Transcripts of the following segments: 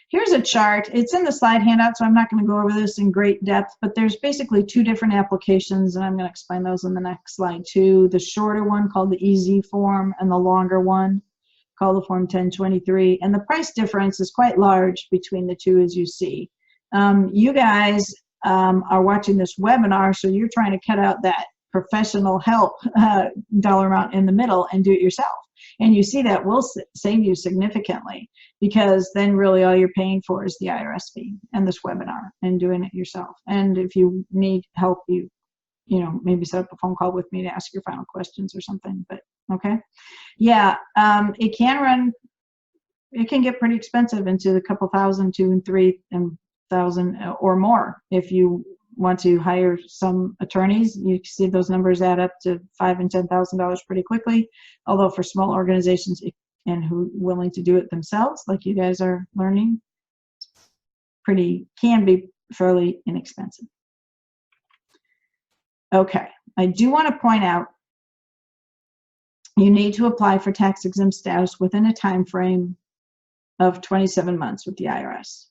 Here's a chart. It's in the slide handout, so I'm not going to go over this in great depth, but there's basically two different applications, and I'm going to explain those in the next slide too. The shorter one called the EZ form and the longer one called the Form 1023. And the price difference is quite large between the two, as you see. You guys are watching this webinar, so you're trying to cut out that professional help dollar amount in the middle and do it yourself. And you see that will save you significantly, because then really all you're paying for is the IRS fee and this webinar and doing it yourself. And if you need help, you maybe set up a phone call with me to ask your final questions or something. But okay, yeah, it can get pretty expensive, into the couple thousand, $2,000 and $3,000 or more. If you want to hire some attorneys, you see those numbers add up to $5,000 and $10,000 pretty quickly. Although for small organizations and who are willing to do it themselves, like you guys are learning, can be fairly inexpensive. Okay, I do want to point out you need to apply for tax exempt status within a time frame of 27 months with the IRS.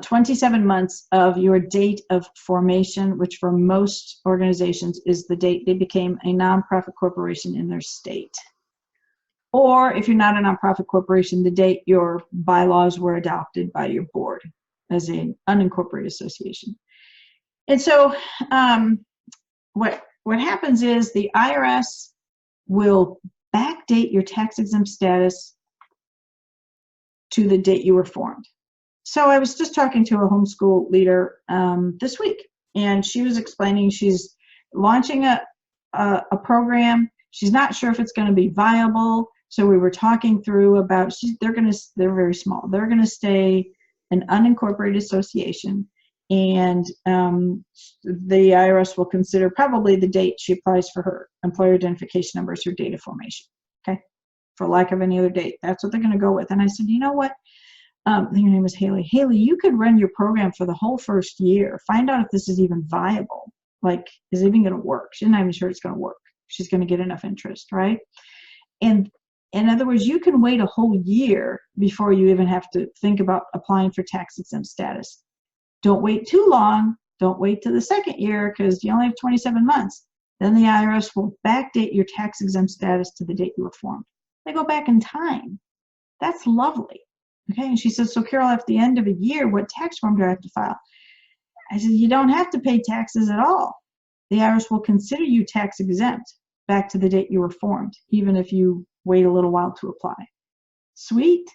27 months of your date of formation, which for most organizations is the date they became a nonprofit corporation in their state. Or if you're not a nonprofit corporation, the date your bylaws were adopted by your board as an unincorporated association. And so what happens is the IRS will backdate your tax exempt status to the date you were formed. So I was just talking to a homeschool leader this week, and she was explaining she's launching a program. She's not sure if it's going to be viable. So we were talking through about they're very small. They're going to stay an unincorporated association, and the IRS will consider probably the date she applies for her employer identification number as her date of formation. Okay, for lack of any other date, that's what they're going to go with. And I said, you know what? I think her name was Haley. Haley, you could run your program for the whole first year. Find out if this is even viable. Like, is it even going to work? She's not even sure it's going to work. She's going to get enough interest, right? And in other words, you can wait a whole year before you even have to think about applying for tax exempt status. Don't wait too long. Don't wait till the second year, because you only have 27 months. Then the IRS will backdate your tax exempt status to the date you were formed. They go back in time. That's lovely. Okay, and she says, so Carol, at the end of a year, what tax form do I have to file? I said, you don't have to pay taxes at all. The IRS will consider you tax exempt back to the date you were formed, even if you wait a little while to apply. Sweet.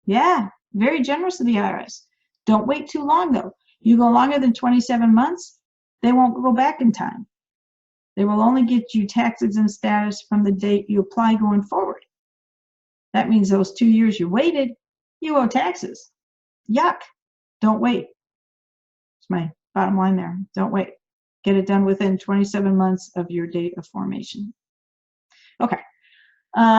Yeah, very generous of the IRS. Don't wait too long, though. You go longer than 27 months, they won't go back in time. They will only get you tax exempt status from the date you apply going forward. That means those 2 years you waited, you owe taxes. Yuck. Don't wait. It's my bottom line there. Don't wait. Get it done within 27 months of your date of formation. Okay.